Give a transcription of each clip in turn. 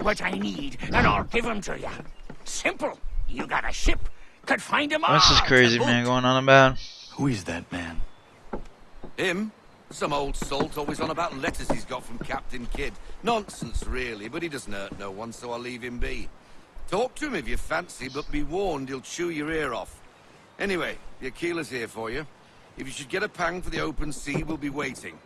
what I need, and I'll give 'em to you. Simple. You got a ship. Could find 'em all. What's this crazy man going on about? Who is that man? Him? Some old salt always on about letters he's got from Captain Kidd. Nonsense, really, but he doesn't hurt no one, so I'll leave him be. Talk to him if you fancy, but be warned he'll chew your ear off. Anyway, the Aquila's here for you. If you should get a pang for the open sea, we'll be waiting.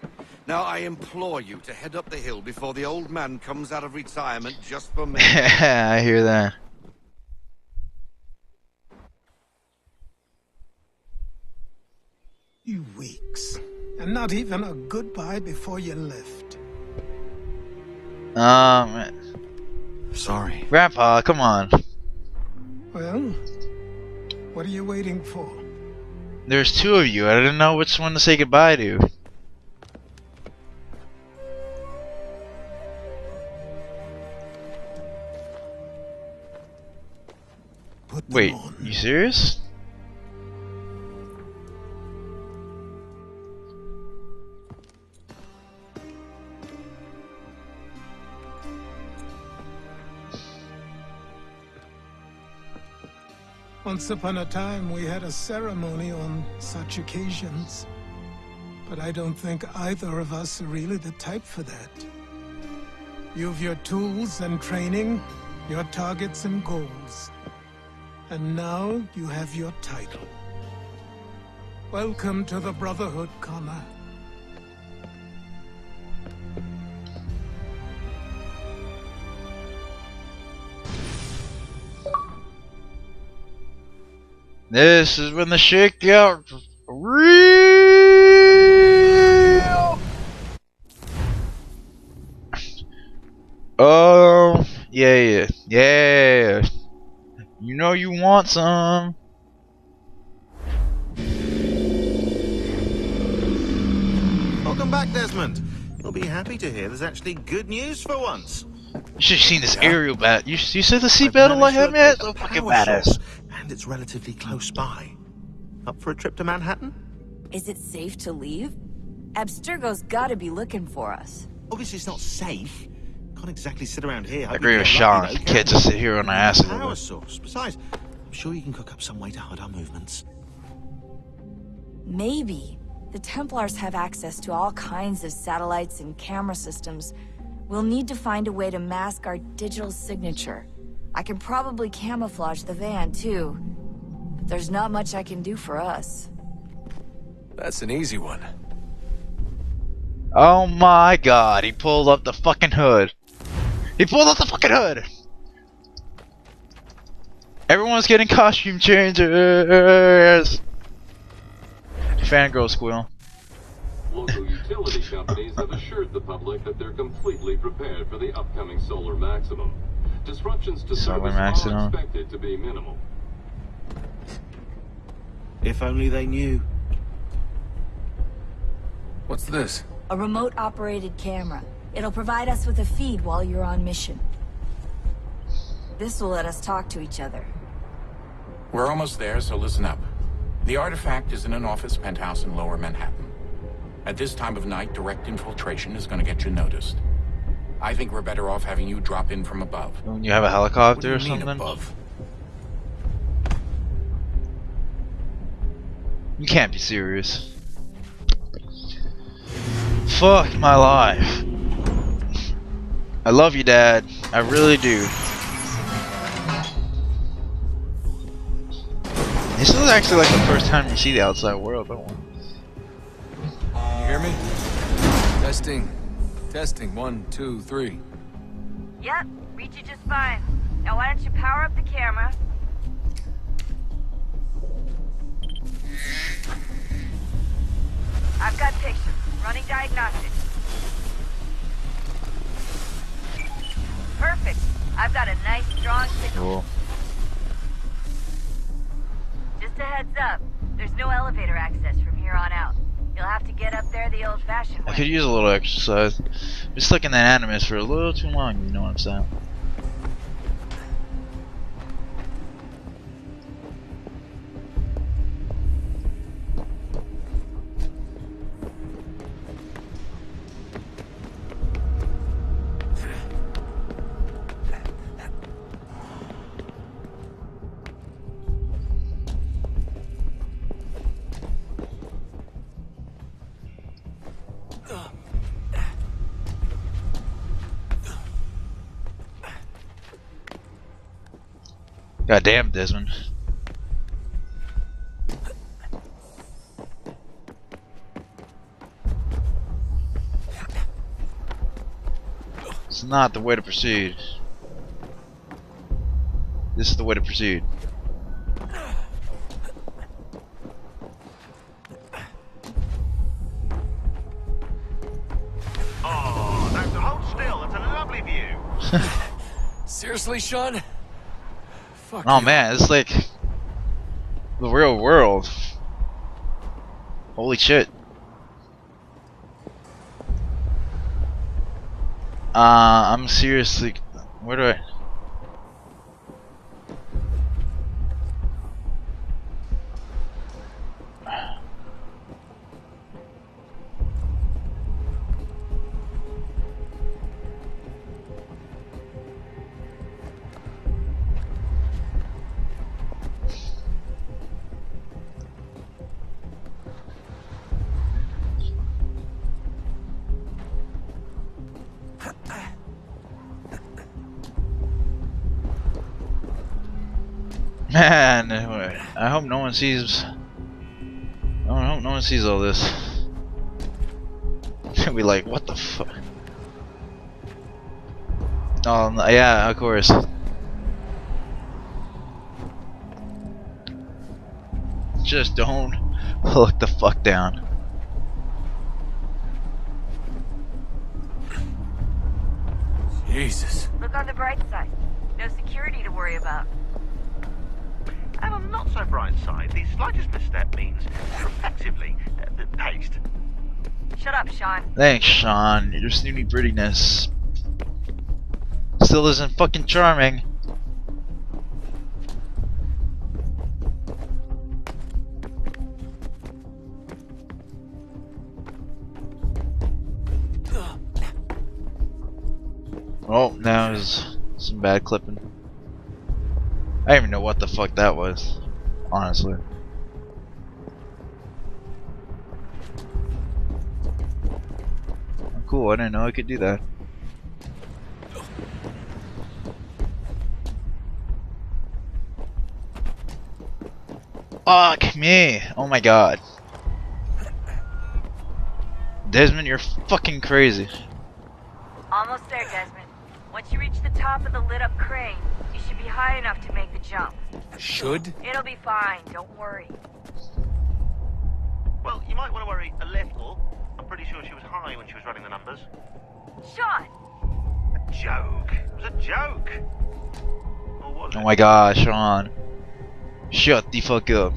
Now, I implore you to head up the hill before the old man comes out of retirement just for me. I hear that. You weeks. And not even a goodbye before you left. Sorry. Grandpa, come on. Well, what are you waiting for? There's two of you. I didn't know which one to say goodbye to. Wait, you serious? Once upon a time, we had a ceremony on such occasions. But I don't think either of us are really the type for that. You've your tools and training, your targets and goals. And now you have your title. Welcome to the Brotherhood, Connor. This is when the shit got real. Oh, yeah. You know you want some. Welcome back, Desmond. You'll be happy to hear there's actually good news for once. You should have seen this aerial bat. You see the sea battle I have, man? So fucking badass. And it's relatively close by. Up for a trip to Manhattan? Is it safe to leave? Abstergo's gotta be looking for us. Obviously it's not safe. Can't exactly sit around here. I agree with Sean. Can't just sit here on the ass. Power source. Besides, I'm sure you can cook up some way to hide our movements. Maybe. The Templars have access to all kinds of satellites and camera systems. We'll need to find a way to mask our digital signature. I can probably camouflage the van, too. But there's not much I can do for us. That's an easy one. Oh my god, he pulled up the fucking hood. He pulled up the fucking hood! Everyone's getting costume changers! Fangirl squeal. Local utility companies have assured the public that they're completely prepared for the upcoming solar maximum. Disruptions to service are expected to be minimal. If only they knew. What's this? A remote-operated camera. It'll provide us with a feed while you're on mission. This will let us talk to each other. We're almost there, so listen up. The artifact is in an office penthouse in Lower Manhattan. At this time of night, direct infiltration is going to get you noticed. I think we're better off having you drop in from above. When you have a helicopter or something? Above? You can't be serious. Fuck my life. I love you, Dad. I really do. This is actually like the first time you see the outside world, don't we? You hear me? Testing. Testing. 1, 2, 3. Yep, read you just fine. Now why don't you power up the camera? I've got pictures. Running diagnostics. Perfect. I've got a nice strong signal. Cool. Just a heads up. There's no elevator access from here on out. You'll have to get up there the old-fashioned way. I could use a little exercise. Been stuck in that animus for a little too long, you know what I'm saying? Goddamn, Desmond. It's not the way to proceed. This is the way to proceed. Oh, that's hold still. That's a lovely view. Seriously, Sean? Fuck Oh you. man, it's like the real world. Holy shit. I'm seriously. Where do I? Man, I hope no one sees. I hope no one sees all this. They'll be like, what the fuck? Oh, yeah, of course. Just don't look the fuck down. Jesus. Look on the bright side. No security to worry about. And on the not so bright side, the slightest misstep means effectively paste. Shut up, Sean. Thanks, Sean. Your snooty prettiness still isn't fucking charming. Oh, now there's some bad clipping. I don't even know what the fuck that was, honestly. Oh, cool, I didn't know I could do that. Fuck me! Oh my god. Desmond, you're fucking crazy. Almost there, Desmond. Once you reach the top of the lit-up crane, you should be high enough to make the jump. Should? It'll be fine, don't worry. Well, you might want to worry a little. I'm pretty sure she was high when she was running the numbers. Sean! A joke. It was a joke. Or was it? Oh my god, Sean. Shut the fuck up.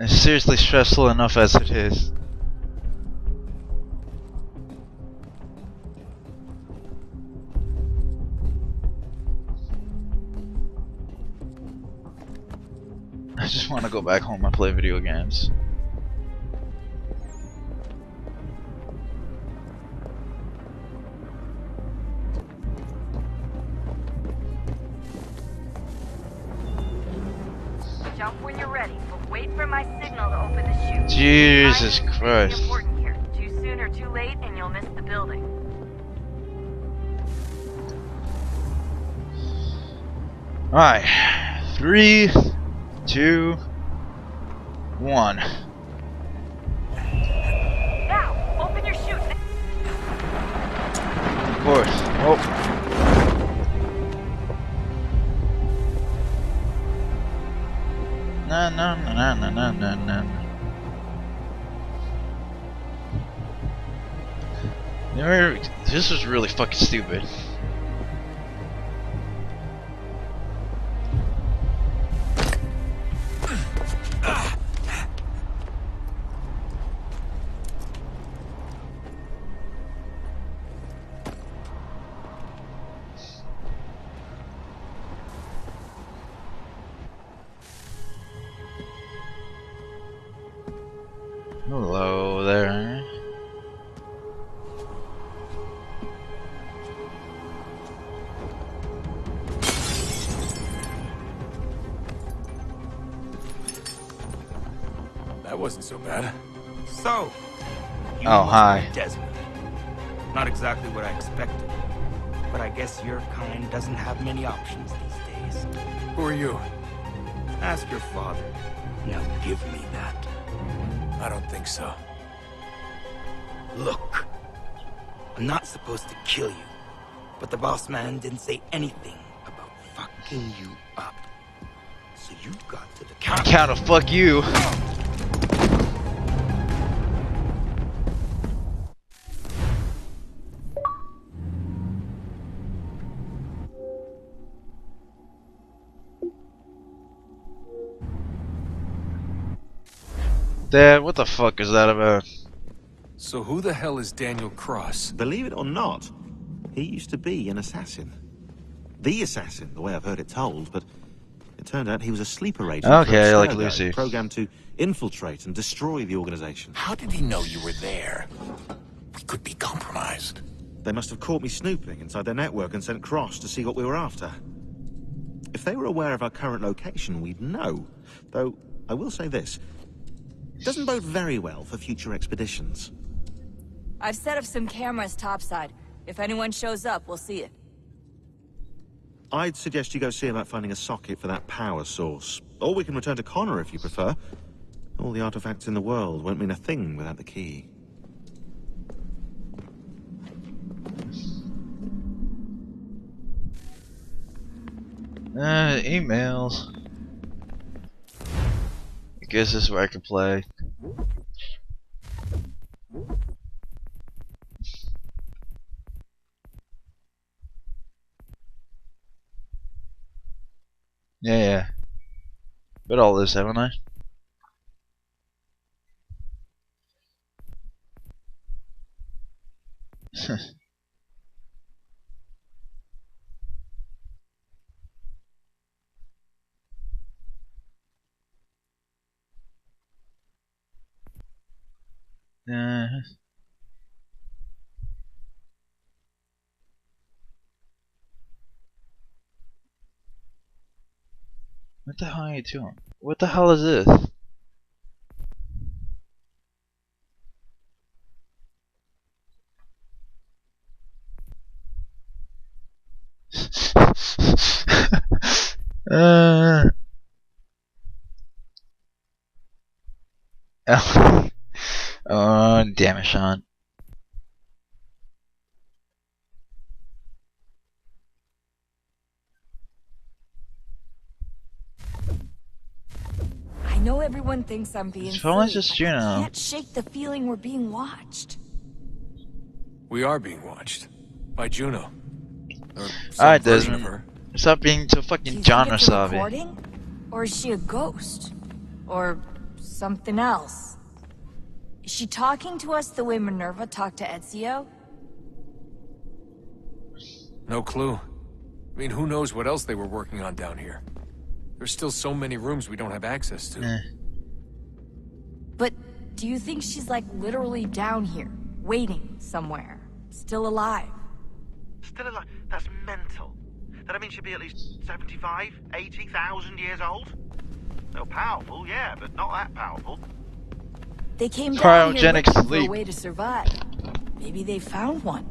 It's seriously stressful enough as it is. I just want to go back home and play video games. Jump when you're ready, but wait for my signal to open the chute. Jesus Timing is Christ. important here. Too soon or too late, and you'll miss the building. Alright. 3, 2, 1. Now, open your chute. Of course. Oh. No, no, no, no, no, no, no. This was really fucking stupid. Hello there. That wasn't so bad. So, you Oh, must hi. be Desmond. Not exactly what I expected. but I guess your kind doesn't have many options these days. Who are you? Ask your father. Now give me that. I don't think so. Look, I'm not supposed to kill you, but the boss man didn't say anything about fucking you up. So you got to the Count of fuck you. Dad, what the fuck is that about? So who the hell is Daniel Cross? Believe it or not, he used to be an assassin. The assassin, the way I've heard it told, but it turned out he was a sleeper agent. Okay, like Lucy. Programmed to infiltrate and destroy the organization. How did he know you were there? We could be compromised. They must have caught me snooping inside their network and sent Cross to see what we were after. If they were aware of our current location, we'd know. Though, I will say this. It doesn't bode very well for future expeditions. I've set up some cameras topside. If anyone shows up, we'll see it. I'd suggest you go see about finding a socket for that power source. Or we can return to Connor if you prefer. All the artifacts in the world won't mean a thing without the key. Emails. I guess this is where I can play. Yeah. But all this, haven't I? What the hell are you doing? What the hell is this? Oh, damn it, Sean. I know everyone thinks I'm being It's only silly, just but Juno. I can't shake the feeling we're being watched. We are being watched. By Juno. Or some Alright, version of Desmond. her. Stop being so Do fucking you John think it's a Wasabi. recording? Or is she a ghost? Or something else? Is she talking to us the way Minerva talked to Ezio? No clue. I mean, who knows what else they were working on down here. There's still so many rooms we don't have access to. But do you think she's like literally down here, waiting somewhere, still alive? Still alive? That's mental. That means she'd be at least 75, 80,000 years old? So powerful, yeah, but not that powerful. They came down here Cryogenic looking for a sleep. way to survive. Maybe they found one.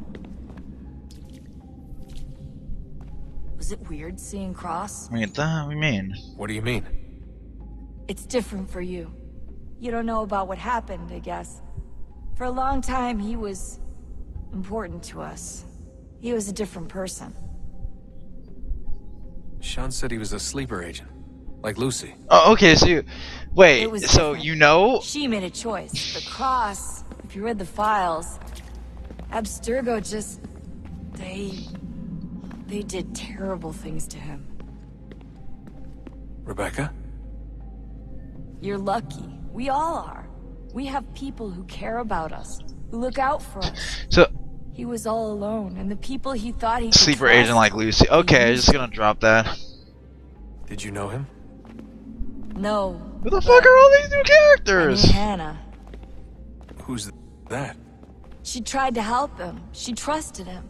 Was it weird seeing Cross? What do you mean? What do you mean? It's different for you. You don't know about what happened, I guess. For a long time, he was important to us. He was a different person. Sean said he was a sleeper agent. Like Lucy. Oh, okay, so you... Wait, It was so different. you know... She made a choice. But Cross, if you read the files, Abstergo just... They did terrible things to him. Rebecca? You're lucky. We all are. We have people who care about us, who look out for us. So... He was all alone, and the people he thought he could Sleeper trust, agent like Lucy. Okay, I'm just gonna drop that. Did you know him? No. Who the fuck are all these new I characters? knew Hannah. Who's that? She tried to help him. She trusted him.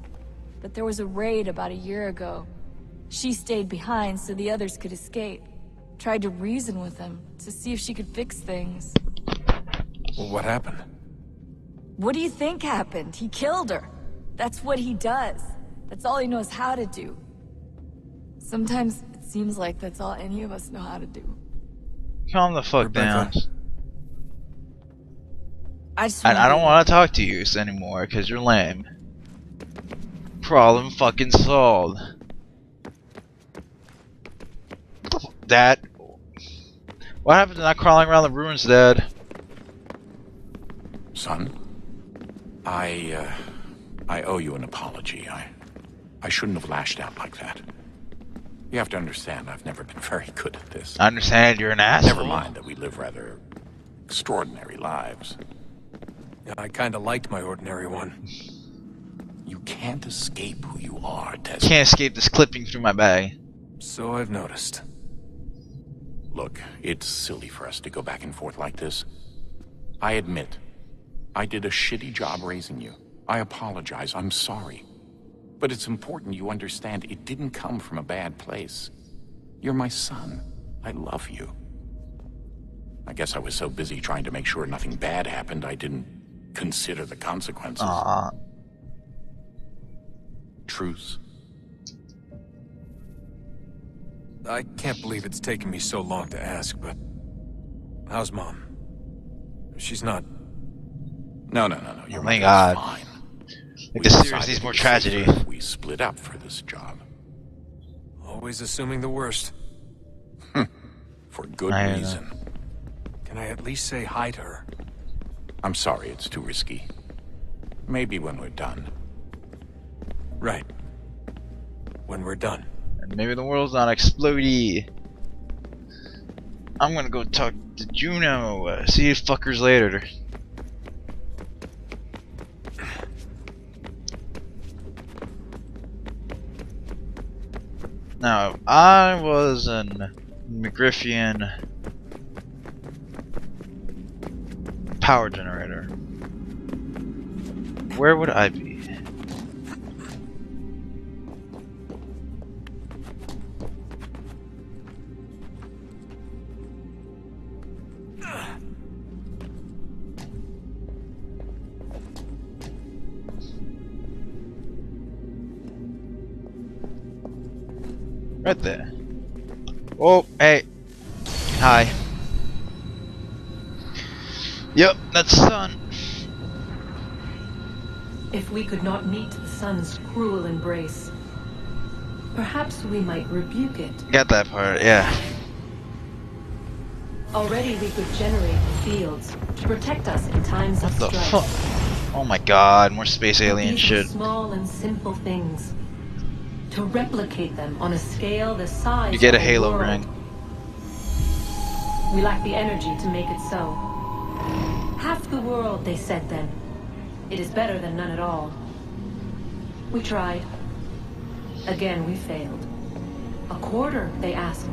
But there was a raid about a year ago. She stayed behind so the others could escape. Tried to reason with him to see if she could fix things. Well, what happened? What do you think happened? He killed her. That's what he does. That's all he knows how to do. Sometimes it seems like that's all any of us know how to do. Calm the fuck down. I don't want to talk to you anymore because you're lame. Problem fucking solved. Dad, what happened to not crawling around the ruins, Dad? Son, I owe you an apology. I shouldn't have lashed out like that. You have to understand, I've never been very good at this. I understand you're an asshole. Never mind that we live rather extraordinary lives. Yeah, I kinda liked my ordinary one. You can't escape who you are, Desmond. Can't escape this clipping through my bag. So I've noticed. Look, it's silly for us to go back and forth like this. I admit, I did a shitty job raising you. I apologize, I'm sorry. But it's important you understand it didn't come from a bad place. You're my son. I love you. I guess I was so busy trying to make sure nothing bad happened, I didn't consider the consequences. Truce. I can't believe it's taken me so long to ask, but... How's Mom? She's not... No. Your Oh my mother's God. fine. This series needs more tragedy. We split up for this job. Always assuming the worst. For good reason. Can I at least say hi to her? I'm sorry, it's too risky. Maybe when we're done. Right. When we're done. And maybe the world's not explodey. I'm gonna go talk to Juno. See you fuckers later. Now, I was an McGriffian power generator. Where would I be? Right there. Oh, hey. Hi. Yep, that's the sun. If we could not meet the sun's cruel embrace, perhaps we might rebuke it. Got that part, yeah. Already we could generate fields to protect us in times of What the strife. fuck? Oh my god, more space alien These shit. were small and simple things. To replicate them on a scale the size You get a of halo world. ring. We lack the energy to make it so. Half the world, they said then. It is better than none at all. We tried. Again, we failed. A quarter, they asked.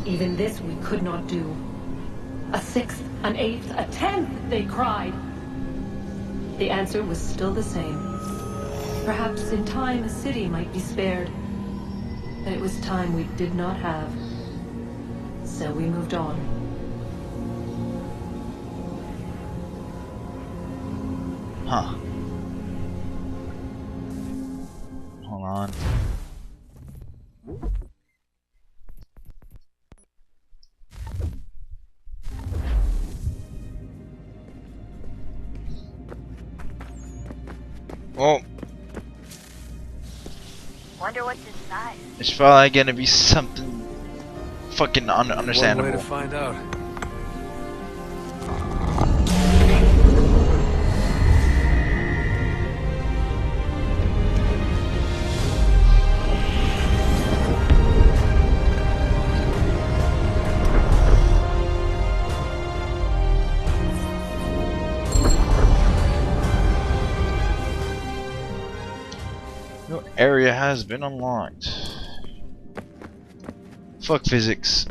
Even this we could not do. A sixth, an eighth, a tenth, they cried. The answer was still the same. Perhaps in time a city might be spared. And it was time we did not have. So we moved on. Huh. Hold on. Oh, Wonder what's inside. it's probably gonna be something fucking One way understandable. to find out. No area has been unlocked. Fuck physics.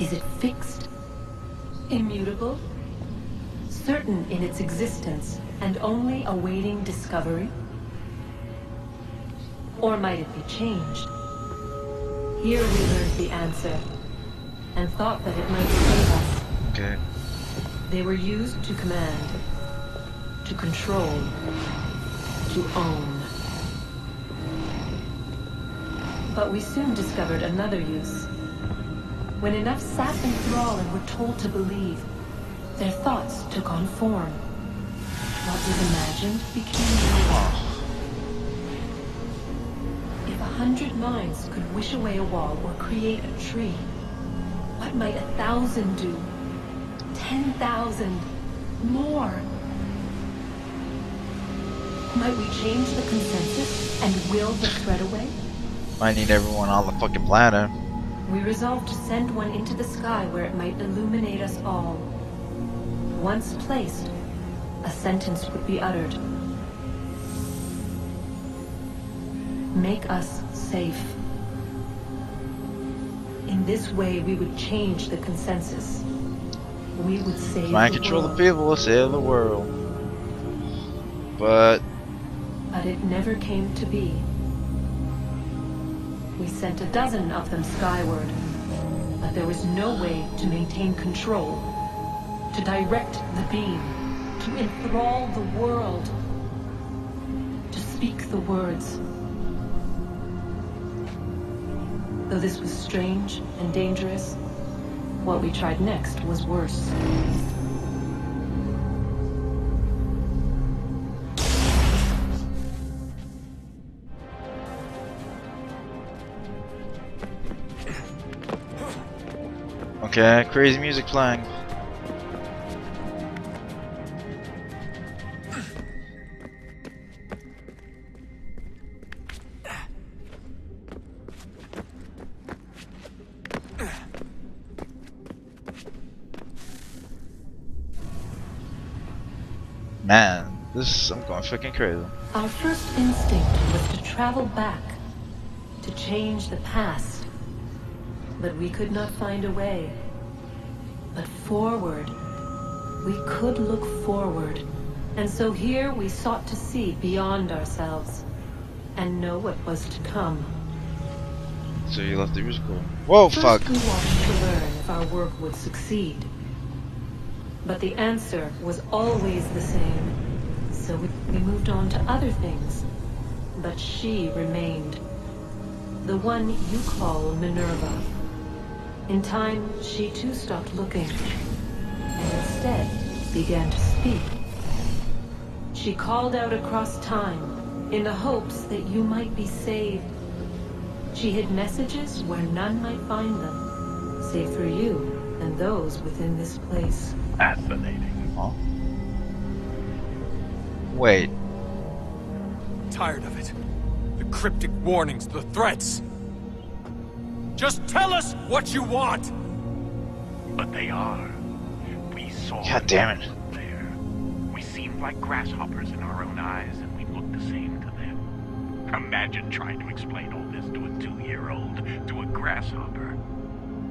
Is it fixed? Immutable? Certain in its existence and only awaiting discovery? Or might it be changed? Here we learned the answer, and thought that it might save us. Okay. They were used to command, to control, to own. But we soon discovered another use. When enough sat in thrall and were told to believe, their thoughts took on form. What was imagined became real. If 100 minds could wish away a wall or create a tree, what might 1,000 do? 10,000? More? Might we change the consensus and will the threat away? Might need everyone on the fucking planet. We resolved to send one into the sky where it might illuminate us all. Once placed, a sentence would be uttered. Make us safe. In this way, we would change the consensus. We would save Mind the control world. the people, save the world. But it never came to be. We sent a dozen of them skyward, but there was no way to maintain control, to direct the beam, to enthrall the world, to speak the words. Though this was strange and dangerous, what we tried next was worse. okay, crazy music playing. Man, I'm going fucking crazy. Our first instinct was to travel back, to change the past. But we could not find a way. But forward, we could look forward. And so here we sought to see beyond ourselves, and know what was to come. So you left the musical. Whoa, fuck! First we watched to learn if our work would succeed. But the answer was always the same. So we moved on to other things. But she remained. The one you call Minerva. In time, she too stopped looking. And instead began to speak. She called out across time, in the hopes that you might be saved. She hid messages where none might find them, save for you and those within this place. Fascinating. Huh? Wait. Tired of it. The cryptic warnings, the threats. Just tell us what you want! But they are. We saw God damn it. there. We seemed like grasshoppers in our own eyes, and we looked the same to them. Imagine trying to explain all this to a 2-year-old, to a grasshopper.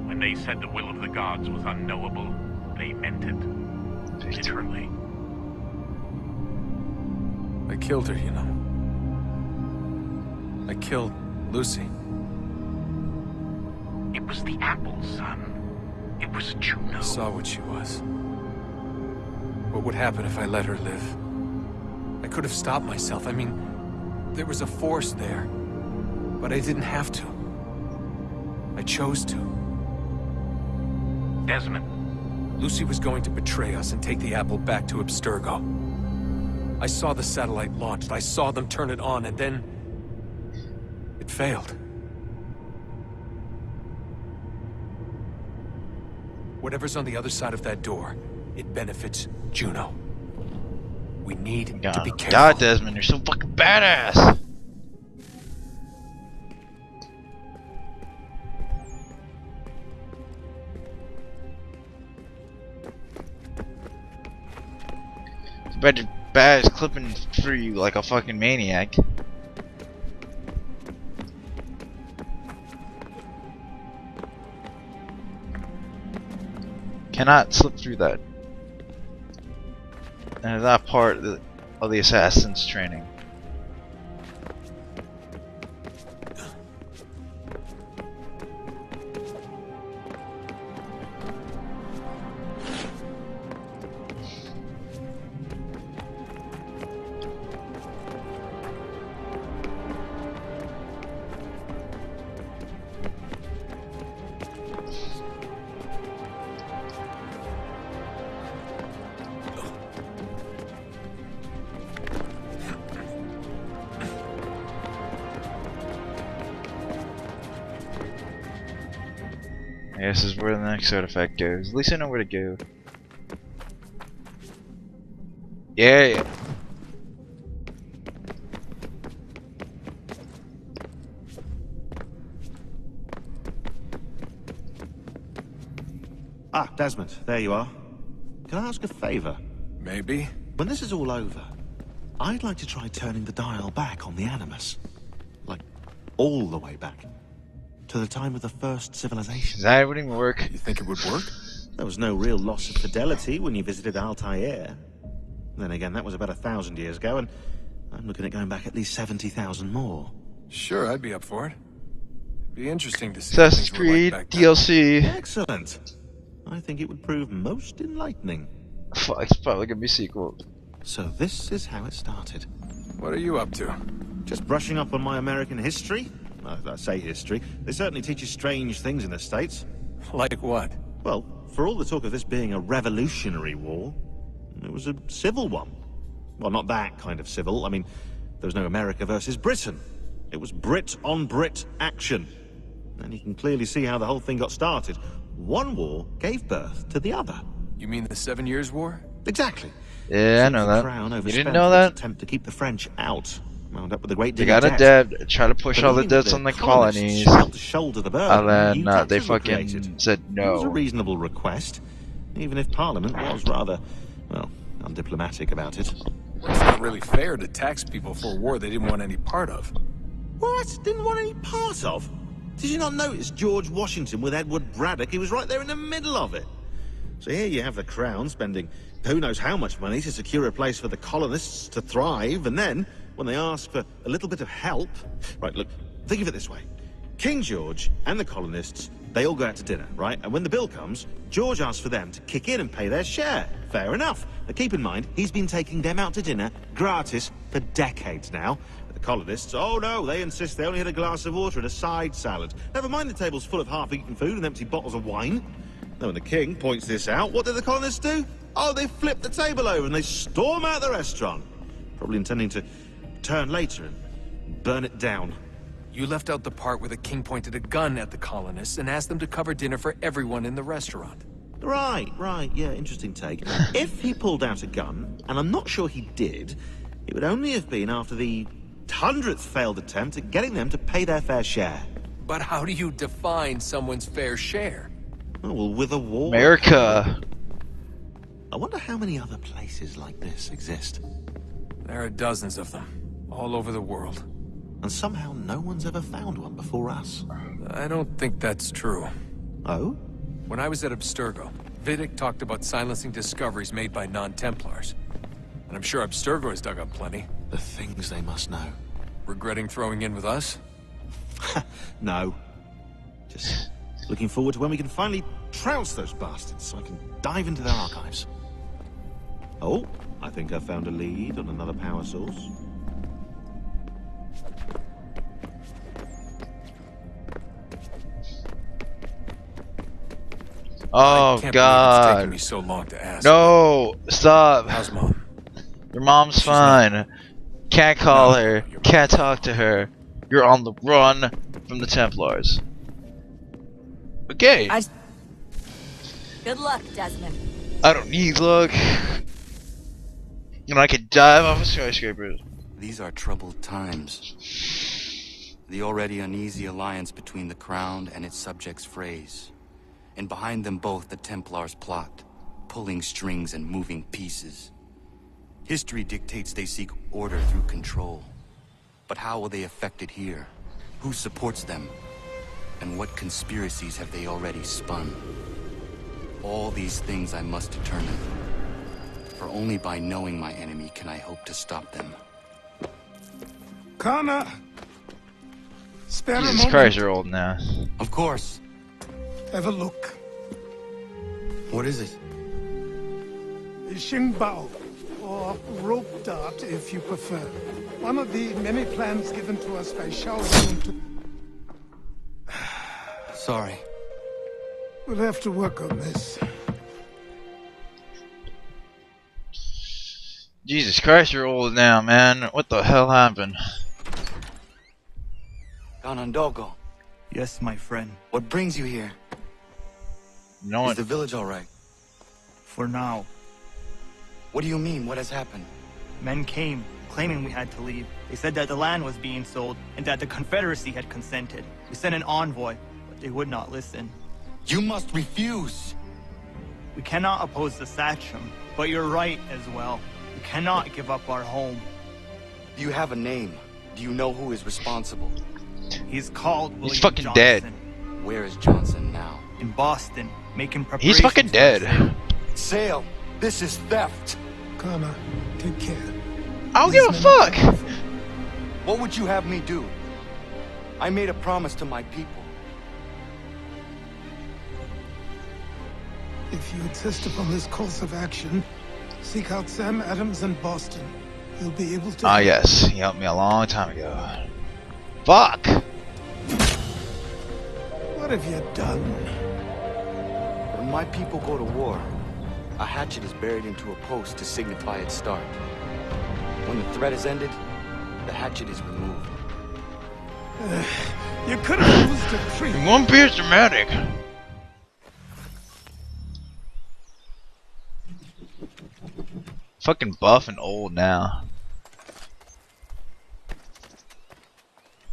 When they said the will of the gods was unknowable, they meant it. Literally. I killed her, you know. I killed Lucy. It was the apple, son. It was Juno. I saw what she was. What would happen if I let her live? I could have stopped myself. I mean, there was a force there. But I didn't have to. I chose to. Desmond. Lucy was going to betray us and take the apple back to Abstergo. I saw the satellite launched. I saw them turn it on, and then... it failed. Whatever's on the other side of that door, it benefits Juno. We need to be careful. God, Desmond, you're so fucking badass! Bet your bad is clipping through you like a fucking maniac. cannot slip through that. And that part of the assassin's training. This is where the next artifact goes. At least I know where to go. Yeah. Ah, Desmond, there you are. Can I ask a favor? Maybe. When this is all over, I'd like to try turning the dial back on the Animus. Like, all the way back. To the time of the first civilization. That wouldn't even work. You think it would work? There was no real loss of fidelity when you visited Altair. Then again, that was about 1,000 years ago, and I'm looking at going back at least 70,000 more. Sure, I'd be up for it. It'd be interesting to see Assassin's Creed like DLC. Excellent. I think it would prove most enlightening. Fuck, it's probably gonna be a sequel. So this is how it started. What are you up to? Just brushing up on my American history. Well, I say history. They certainly teach you strange things in the States. Like what? Well, for all the talk of this being a revolutionary war, it was a civil one. Well, not that kind of civil. I mean, there was no America versus Britain. It was Brit on Brit action. And you can clearly see how the whole thing got started. One war gave birth to the other. You mean the 7 Years' War? Exactly. Yeah, I know that. You didn't know that? Attempt to keep the French out. Wound up with a great They got a debt, try to push all the debts on the colonies, shoulder the burden, and then they fucking said no. It was a reasonable request, even if Parliament was rather, well, undiplomatic about it. It's not really fair to tax people for a war they didn't want any part of. What? Didn't want any part of? Did you not notice George Washington with Edward Braddock? He was right there in the middle of it. So here you have the Crown spending who knows how much money to secure a place for the colonists to thrive, and then, when they ask for a little bit of help... Right, look, think of it this way. King George and the colonists, they all go out to dinner, right? And when the bill comes, George asks for them to kick in and pay their share. Fair enough. But keep in mind, he's been taking them out to dinner, gratis, for decades now. The colonists, oh no, they insist they only had a glass of water and a side salad. Never mind the table's full of half-eaten food and empty bottles of wine. Then when the king points this out, what do the colonists do? Oh, they flip the table over and they storm out the restaurant. Probably intending to turn later and burn it down. You left out the part where the king pointed a gun at the colonists and asked them to cover dinner for everyone in the restaurant. Right, yeah, interesting take. If he pulled out a gun, and I'm not sure he did, it would only have been after the 100th failed attempt at getting them to pay their fair share. But how do you define someone's fair share? Oh, well, with a war... America! I wonder how many other places like this exist. There are dozens of them, all over the world. And somehow no one's ever found one before us. I don't think that's true. Oh? When I was at Abstergo, Vidic talked about silencing discoveries made by non-Templars. And I'm sure Abstergo has dug up plenty. The things they must know. Regretting throwing in with us? No. Just looking forward to when we can finally trounce those bastards so I can dive into their archives. Oh, I think I found a lead on another power source. Oh God! It's taken me so long to ask. No, stop. How's Mom? Your mom's fine. Can't call her. Can't talk to her. You're on the run from the Templars. Okay. Good luck, Desmond. I don't need luck. And I could dive off a skyscraper. These are troubled times. The already uneasy alliance between the Crown and its subjects frays. And behind them both the Templars plot, pulling strings and moving pieces. History dictates they seek order through control. But how will they affect it here? Who supports them? And what conspiracies have they already spun? all these things I must determine. For only by knowing my enemy can I hope to stop them. Connor! Spare a Jesus moment. Christ, you're old now. Of course. Have a look. What is it? Xingbao, or rope dart if you prefer. One of the many plans given to us by Shao Yun to... Sorry. We'll have to work on this. Jesus Christ, you're old now, man. What the hell happened? Ganondogo, Yes, my friend. what brings you here? You know Is what? the village all right? For now, What do you mean? What has happened? men came, claiming we had to leave. They said that the land was being sold, and that the Confederacy had consented. We sent an envoy, but they would not listen. You must refuse! We cannot oppose the Sachem, but you're right as well. We cannot give up our home. Do you have a name? Do you know who is responsible? He's called William He's fucking Johnson. dead. Where is Johnson now? In Boston, making preparations. He's fucking for our dead. sale. Sale! This is theft! Connor, take care. I don't give a fuck! What would you have me do? I made a promise to my people. If you insist upon this course of action, seek out Sam Adams in Boston. He'll be able to... Ah, yes. He helped me a long time ago. Fuck! What have you done? When my people go to war, a hatchet is buried into a post to signify its start. When the threat is ended, the hatchet is removed. You could have used a tree. One Piece dramatic. Fucking buff and old now.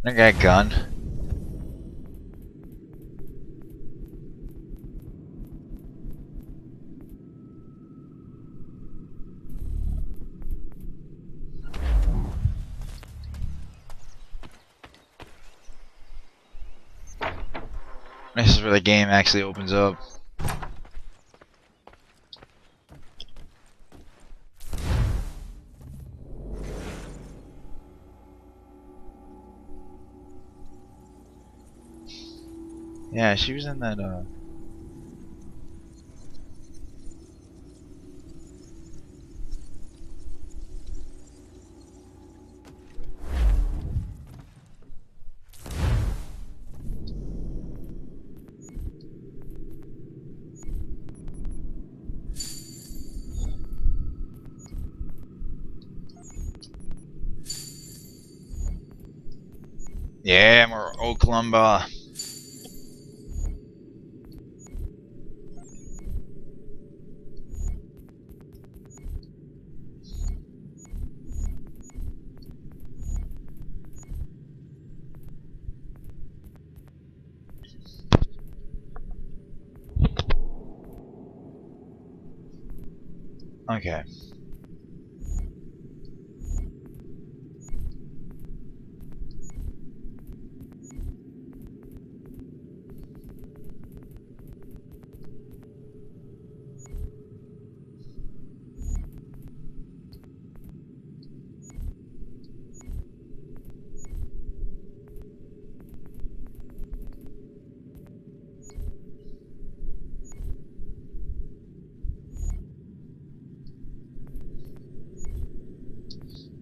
I got a gun. This is where the game actually opens up. Yeah, she was in that yeah, more Oklahoma. Okay.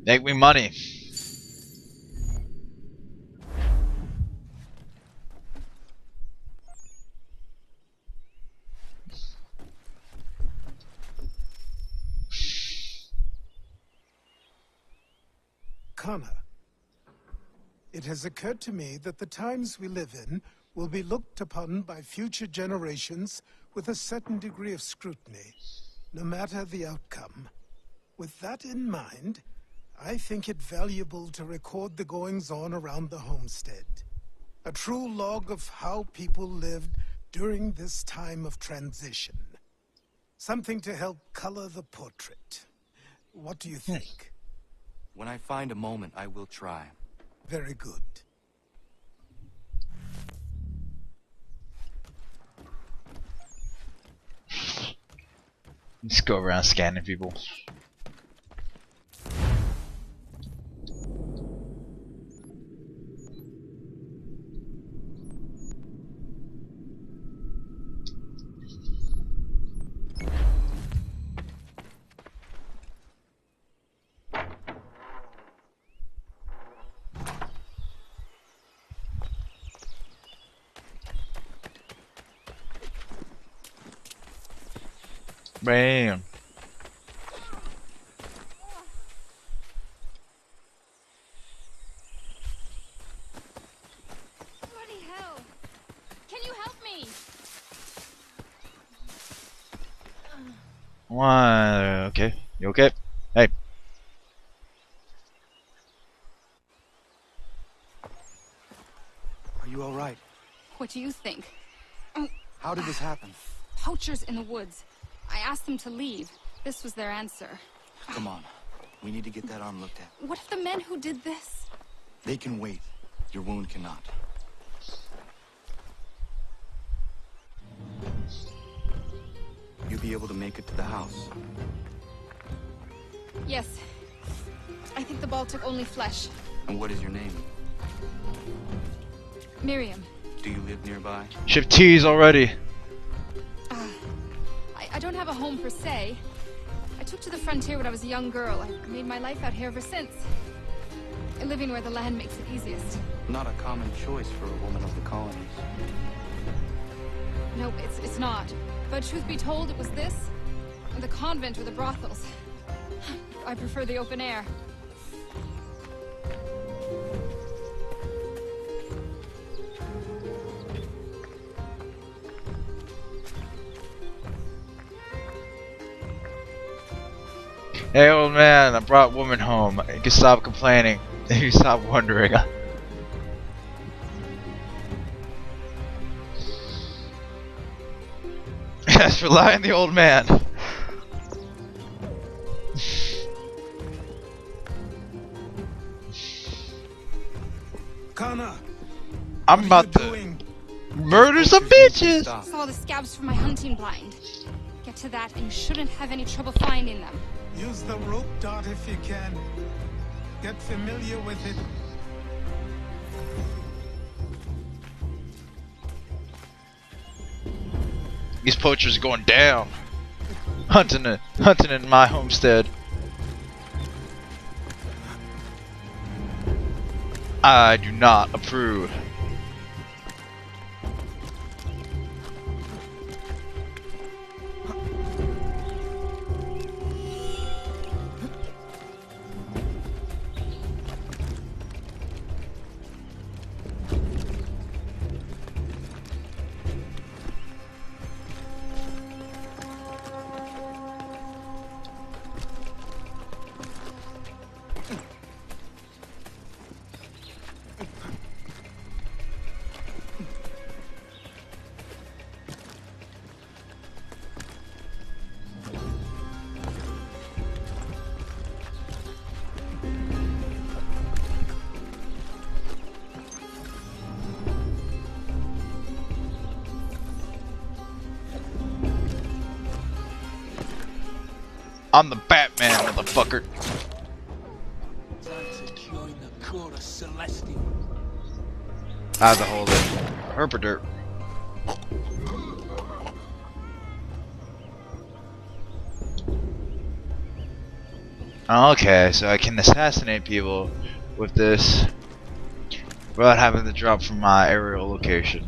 Make me money. Connor, it has occurred to me that the times we live in will be looked upon by future generations with a certain degree of scrutiny, no matter the outcome. With that in mind, I think it valuable to record the goings-on around the homestead. A true log of how people lived during this time of transition. Something to help color the portrait. What do you think? When I find a moment, I will try. Very good. Just go around scanning people. Bam. Bloody hell! Can you help me? Why? Okay. You okay? Hey. Are you all right? What do you think? How did this happen? Poachers in the woods. I asked them to leave. This was their answer. Come on. We need to get that arm looked at. What if the men who did this? They can wait. Your wound cannot. You'll be able to make it to the house. Yes. I think the ball took only flesh. And what is your name? Miriam. Do you live nearby? Shift T's already. I don't have a home per se. I took to the frontier when I was a young girl. I've made my life out here ever since. Living where the land makes it easiest. Not a common choice for a woman of the colonies. No, it's not. But truth be told, it was this, and the convent or the brothels. I prefer the open air. Hey old man, I brought woman home. You can stop complaining. You can stop wondering. Yes, rely on the old man. Connor, I'm about to murder some bitches. Saw the scabs from my hunting blind. Get to that and you shouldn't have any trouble finding them. Use the rope dart if you can. Get familiar with it. These poachers are going down. Hunting in my homestead. I do not approve. I'm the Batman, motherfucker. I have to hold it. Herpader. Okay, so I can assassinate people with this without having to drop from my aerial location.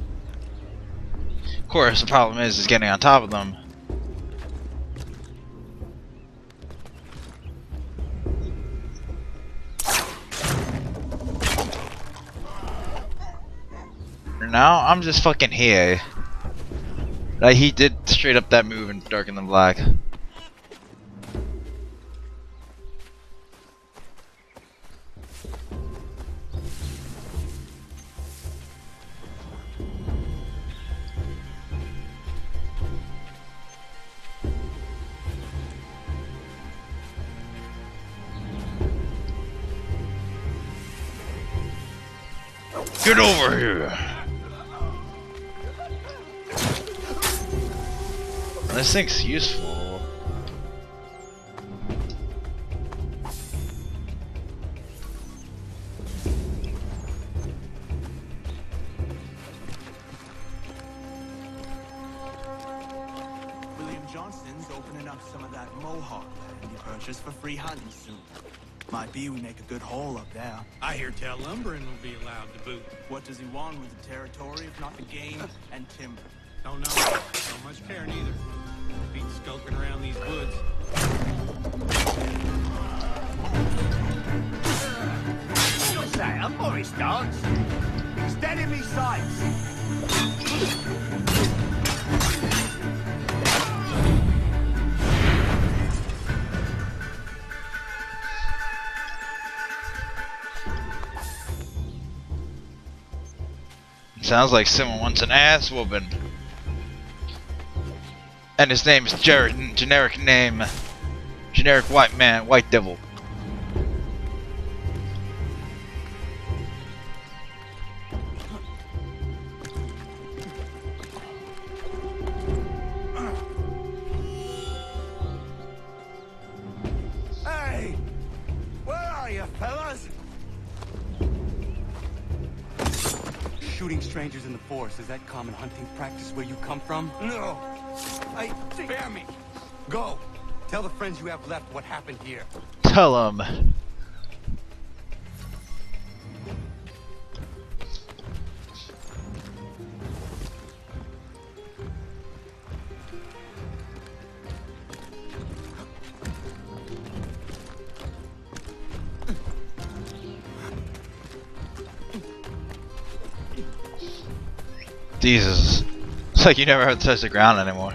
Of course, the problem is getting on top of them. Now I'm just fucking here. Like he did straight up that move in Darker Than Black. Get over here! This thing's useful. Johnson's opening up some of that Mohawk land he purchased for free hunting soon. Might be we make a good haul up there. I hear tell lumbering will be allowed to boot. What does he want with the territory if not the game and timber? Don't know. Don't much care neither. Be skulking around these woods. You'll say I'm Morris Dance. Steady me sights. Sounds like someone wants an ass whooping. And his name is Jared, generic name. Generic white man, white devil. Hey! Where are you, fellas? Shooting strangers in the forest, is that common hunting practice where you come from? No. Spare me. Go. Tell the friends you have left what happened here. Tell him. Jesus. It's like you never have to touch the ground anymore.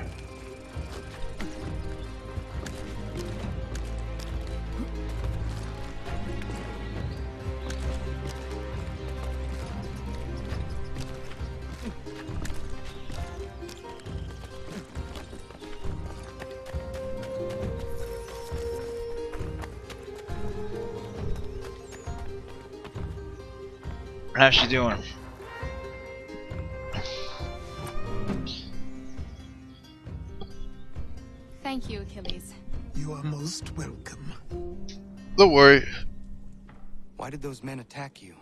How's she doing? Thank you, Achilles. You are most welcome. Don't worry. Why did those men attack you?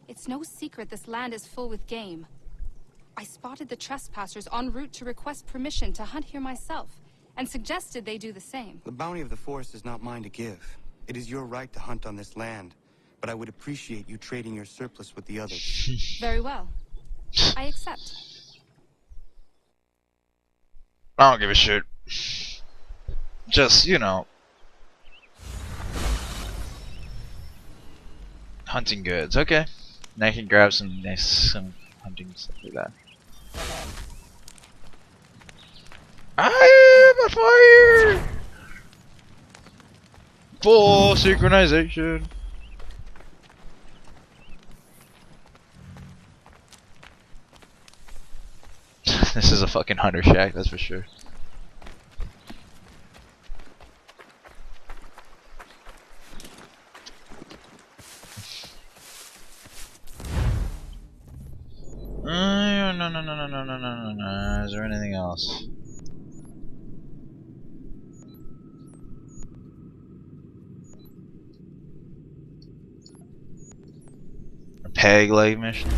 It's no secret this land is full with game. I spotted the trespassers en route to request permission to hunt here myself, and suggested they do the same. The bounty of the forest is not mine to give. It is your right to hunt on this land, but I would appreciate you trading your surplus with the others. Very well. I accept. I don't give a shit. Just, you know, hunting goods. Okay. Now I can grab some nice hunting stuff like that. I am on fire! Full synchronization. This is a fucking hunter shack, that's for sure. No. Is there anything else? A peg leg mission?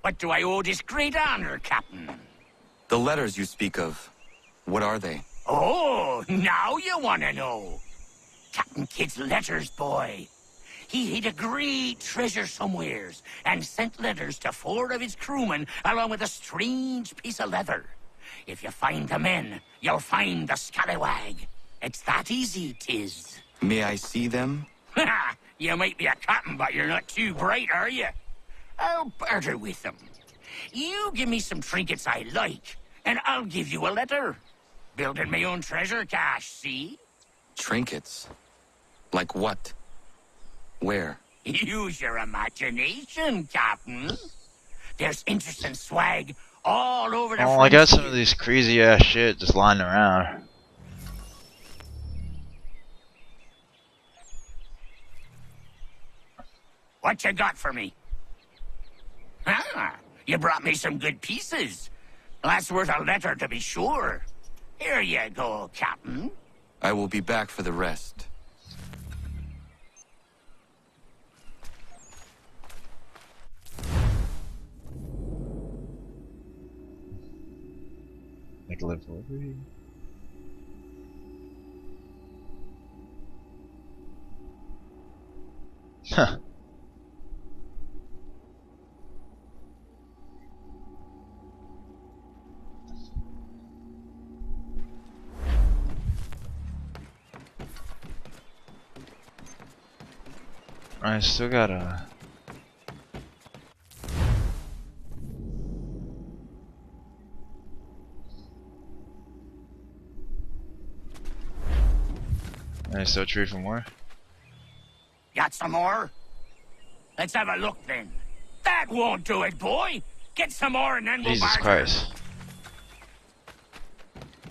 What do I owe this great honor, Captain? The letters you speak of, what are they? Oh, now you want to know. Captain Kidd's letters, boy. He hid a great treasure somewheres and sent letters to 4 of his crewmen along with a strange piece of leather. If you find the men, you'll find the scallywag. It's that easy, 'tis. May I see them? Ha! You might be a captain, but you're not too bright, are you? I'll barter with them. You give me some trinkets I like, and I'll give you a letter. Building my own treasure cache, see? Trinkets? Like what? Where? Use your imagination, Captain. There's interesting swag all over the Oh, I got some of these crazy ass shit just lying around. What you got for me? Ah, you brought me some good pieces. That's worth a letter to be sure. Here you go, Captain. I will be back for the rest. Make a live for it. Huh. I still gotta. I still trade for more. Got some more? Let's have a look then. That won't do it, boy. Get some more and then we'll Jesus barter. Christ.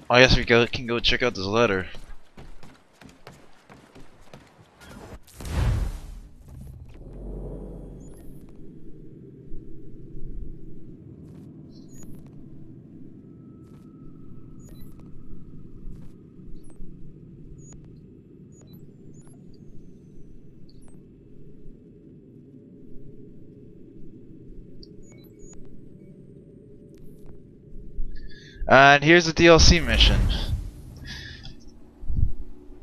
I guess we can go check out this letter. And here's the DLC mission.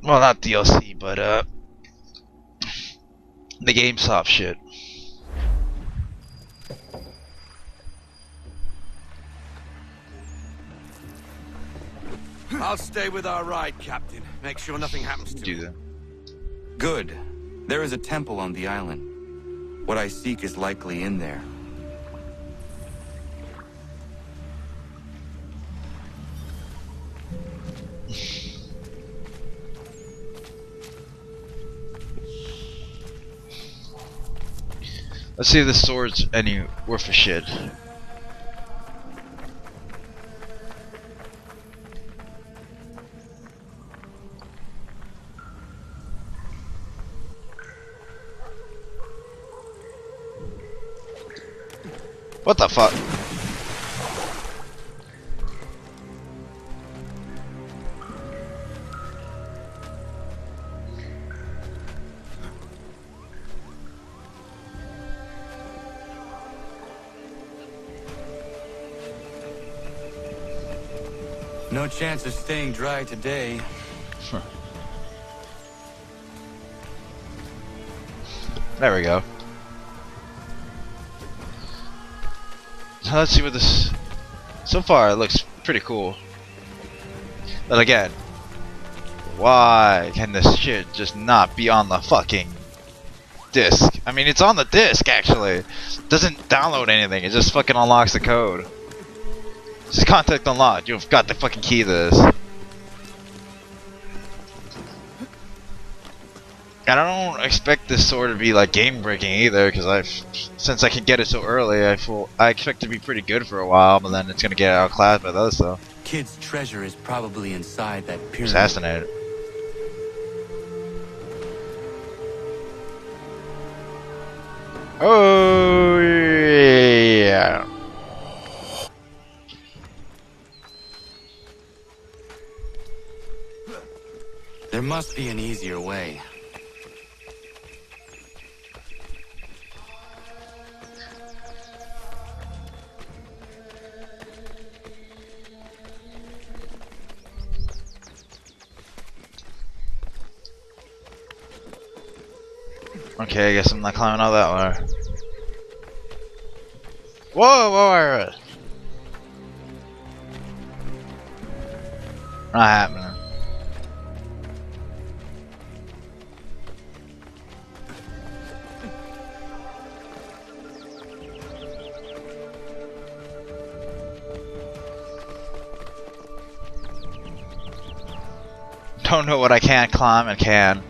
Well, not DLC, but the GameStop shit. I'll stay with our ride, Captain. Make sure nothing happens to that. Good. There is a temple on the island. What I seek is likely in there. Let's see if the sword's any worth a shit. What the fuck? No chance of staying dry today. There we go. Let's see what this. So far, it looks pretty cool. But again, why can this shit just not be on the fucking disc? I mean, it's on the disc actually. It doesn't download anything. It just fucking unlocks the code. Just contact unlocked. You've got the fucking key to this. And I don't expect this sword to be like game breaking either, because since I can get it so early, I expect it to be pretty good for a while, but then it's gonna get outclassed by the other stuff. Kid's treasure is probably inside that pyramid. Assassinated. Oh yeah. There must be an easier way. Okay, I guess I'm not climbing all that way. Whoa, whoa, not happening. Don't know what I can't climb and can.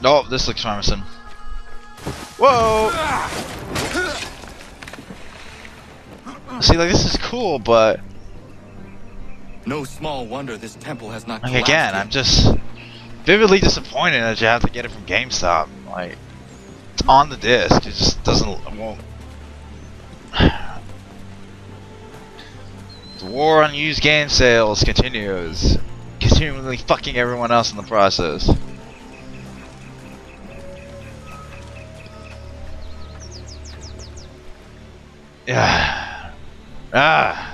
Oh, this looks promising. Whoa! See, like, this is cool, but no small wonder this temple has not. Like, again, I'm just vividly disappointed that you have to get it from GameStop. Like, it's on the disc. It just doesn't. Won't. The war on used game sales continues, continually fucking everyone else in the process. Yeah. Ah.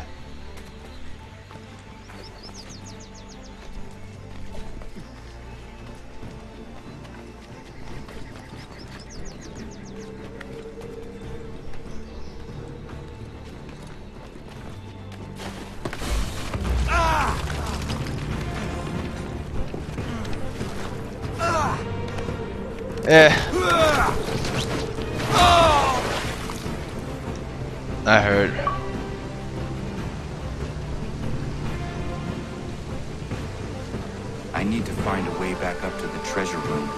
I heard. I need to find a way back up to the treasure room.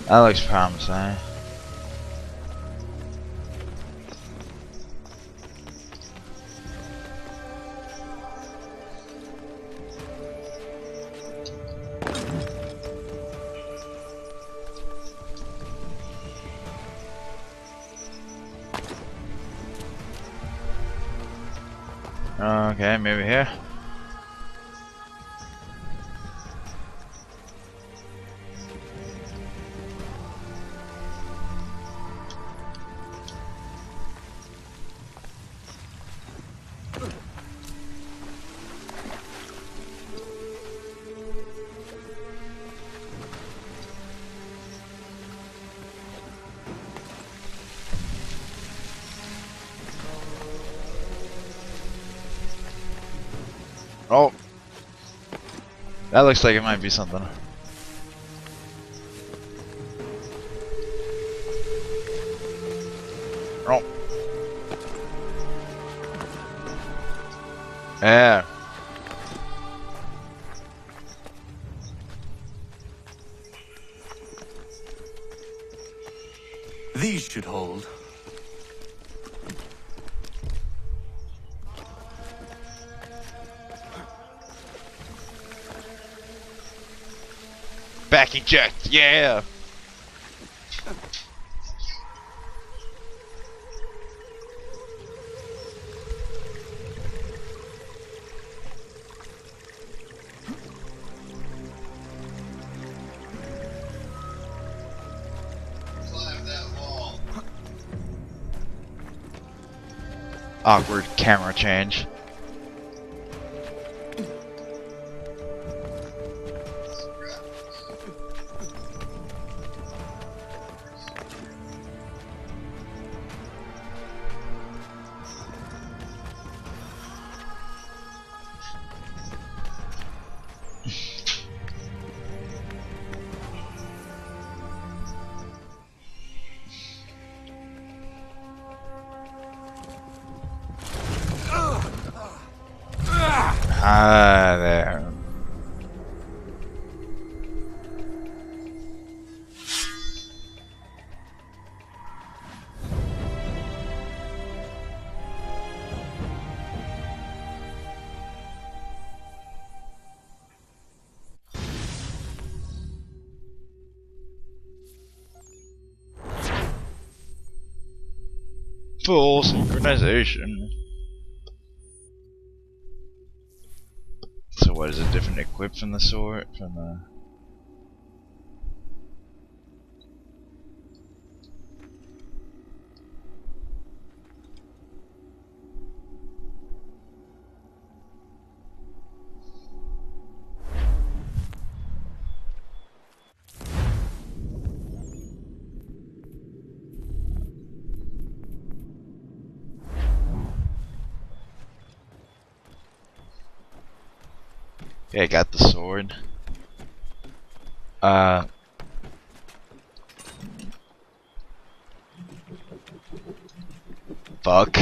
That looks promising. Okay, maybe here. Oh, that looks like it might be something. Oh, yeah. These should hold. Back eject, yeah. Awkward camera change. Ah, there. Full synchronization. So what is it different equip from the sword? From the... Yeah, I got the sword. Fuck.